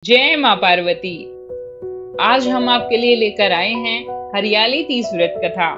जय माँ पार्वती। आज हम आपके लिए लेकर आए हैं हरियाली तीज व्रत कथा।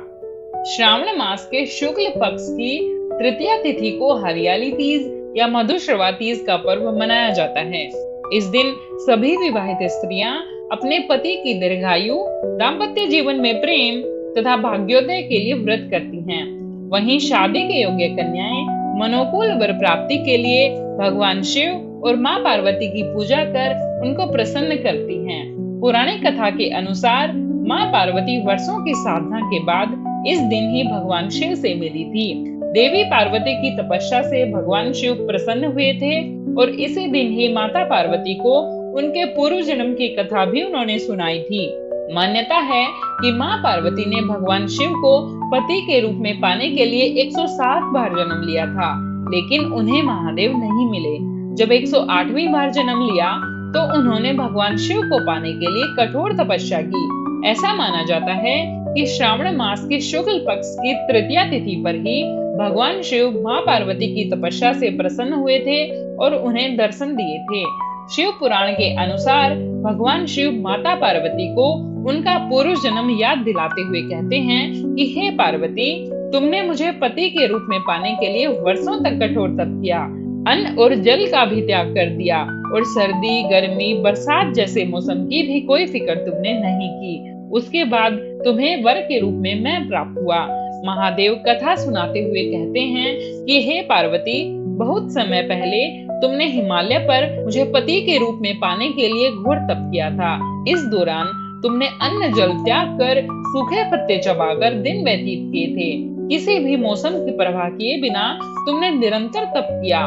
श्रावण मास के शुक्ल पक्ष की तृतीया तिथि को हरियाली तीज या मधुश्रवा तीज का पर्व मनाया जाता है। इस दिन सभी विवाहित स्त्रियां अपने पति की दीर्घायु, दाम्पत्य जीवन में प्रेम तथा भाग्योदय के लिए व्रत करती हैं। वहीं शादी के योग्य कन्याएं मनोकूल वर प्राप्ति के लिए भगवान शिव और माँ पार्वती की पूजा कर उनको प्रसन्न करती हैं। पुरानी कथा के अनुसार माँ पार्वती वर्षों की साधना के बाद इस दिन ही भगवान शिव से मिली थी। देवी पार्वती की तपस्या से भगवान शिव प्रसन्न हुए थे और इसी दिन ही माता पार्वती को उनके पूर्व जन्म की कथा भी उन्होंने सुनाई थी। मान्यता है कि माँ पार्वती ने भगवान शिव को पति के रूप में पाने के लिए 107 बार जन्म लिया था, लेकिन उन्हें महादेव नहीं मिले। जब 108वीं बार जन्म लिया तो उन्होंने भगवान शिव को पाने के लिए कठोर तपस्या की। ऐसा माना जाता है कि श्रावण मास के शुक्ल पक्ष की तृतीया तिथि पर ही भगवान शिव माँ पार्वती की तपस्या से प्रसन्न हुए थे और उन्हें दर्शन दिए थे। शिव पुराण के अनुसार भगवान शिव माता पार्वती को उनका पूर्व जन्म याद दिलाते हुए कहते हैं कि हे पार्वती, तुमने मुझे पति के रूप में पाने के लिए वर्षों तक कठोर तप किया, अन्न और जल का भी त्याग कर दिया और सर्दी, गर्मी, बरसात जैसे मौसम की भी कोई फिक्र तुमने नहीं की। उसके बाद तुम्हें वर के रूप में मैं प्राप्त हुआ। महादेव कथा सुनाते हुए कहते हैं कि हे पार्वती, बहुत समय पहले तुमने हिमालय पर मुझे पति के रूप में पाने के लिए घोर तप किया था। इस दौरान तुमने अन्न जल त्याग कर सूखे पत्ते चबाकर दिन व्यतीत किए थे। किसी भी मौसम की परवाह किए बिना तुमने निरंतर तप किया।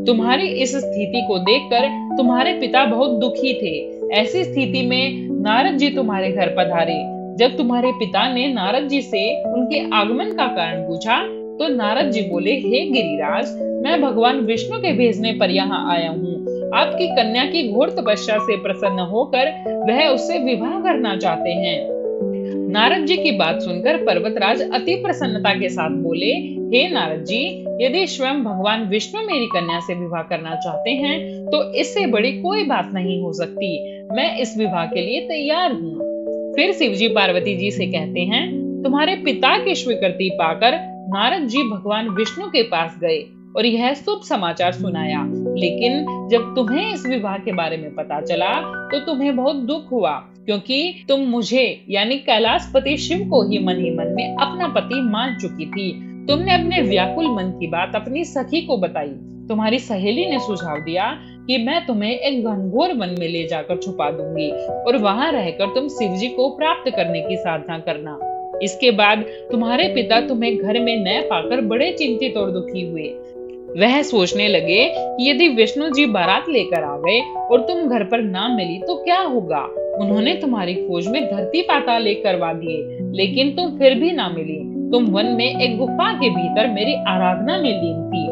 तुम्हारी इस स्थिति को देखकर तुम्हारे पिता बहुत दुखी थे। ऐसी स्थिति में नारद जी तुम्हारे घर पधारे। जब तुम्हारे पिता ने नारद जी से उनके आगमन का कारण पूछा तो नारद जी बोले, हे गिरिराज, मैं भगवान विष्णु के भेजने पर यहाँ आया हूँ। आपकी कन्या की घोर तपस्या से प्रसन्न होकर वह उससे विवाह करना चाहते हैं। नारद जी की बात सुनकर पर्वतराज अति प्रसन्नता के साथ बोले, हे नारद जी, यदि स्वयं भगवान विष्णु मेरी कन्या से विवाह करना चाहते हैं तो इससे बड़ी कोई बात नहीं हो सकती। मैं इस विवाह के लिए तैयार हूँ। फिर शिवजी पार्वती जी से कहते हैं, तुम्हारे पिता की स्वीकृति पाकर नारद जी भगवान विष्णु के पास गए और यह शुभ समाचार सुनाया। लेकिन जब तुम्हें इस विवाह के बारे में पता चला तो तुम्हें बहुत दुख हुआ, क्योंकि तुम मुझे यानी कैलाशपति शिव को ही मन में अपना पति मान चुकी थी। तुमने अपने व्याकुल मन की बात अपनी सखी को बताई। तुम्हारी सहेली ने सुझाव दिया कि मैं तुम्हें एक घनघोर वन में ले जाकर छुपा दूंगी और वहां रहकर तुम शिवजी को प्राप्त करने की साधना करना। इसके बाद तुम्हारे पिता तुम्हें घर में न पाकर बड़े चिंतित और दुखी हुए। वह सोचने लगे कि यदि विष्णु जी बारात लेकर आ गए और तुम घर पर ना मिली तो क्या होगा। उन्होंने तुम्हारी खोज में धरती पाताल करवा दिए, लेकिन तुम फिर भी ना मिली। तुम वन में एक गुफा के भीतर मेरी आराधना में लीन थी।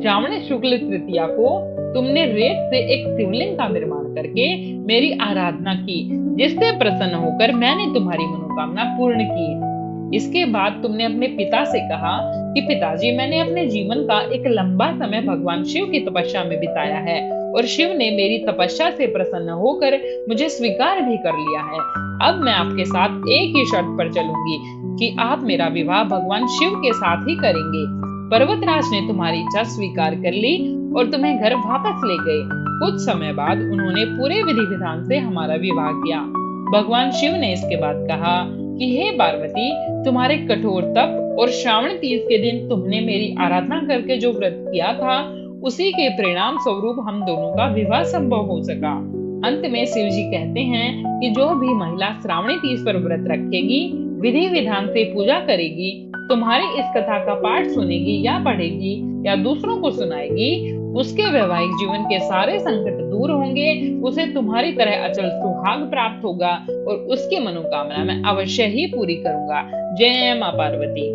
श्रावण शुक्ल तृतीया को तुमने रेत से एक शिवलिंग का निर्माण करके मेरी आराधना की, जिससे प्रसन्न होकर मैंने तुम्हारी मनोकामना पूर्ण की। इसके बाद तुमने अपने पिता से कहा कि पिताजी, मैंने अपने जीवन का एक लंबा समय भगवान शिव की तपस्या में बिताया है और शिव ने मेरी तपस्या से प्रसन्न होकर मुझे स्वीकार भी कर लिया है। अब मैं आपके साथ एक ही शर्त पर चलूंगी कि आप मेरा विवाह भगवान शिव के साथ ही करेंगे। पर्वतराज ने तुम्हारी इच्छा स्वीकार कर ली और तुम्हें घर वापस ले गए। कुछ समय बाद उन्होंने पूरे विधि विधान से हमारा विवाह किया। भगवान शिव ने इसके बाद कहा कि हे पार्वती, तुम्हारे कठोर तप और श्रावण तीज के दिन तुमने मेरी आराधना करके जो व्रत किया था, उसी के परिणाम स्वरूप हम दोनों का विवाह संभव हो सका। अंत में शिव जी कहते हैं कि जो भी महिला श्रावणी तीज पर व्रत रखेगी, विधि विधान से पूजा करेगी, तुम्हारी इस कथा का पाठ सुनेगी या पढ़ेगी या दूसरों को सुनाएगी, उसके वैवाहिक जीवन के सारे संकट दूर होंगे। उसे तुम्हारी तरह अचल सुहाग प्राप्त होगा और उसकी मनोकामना मैं अवश्य ही पूरी करूंगा। जय माँ पार्वती।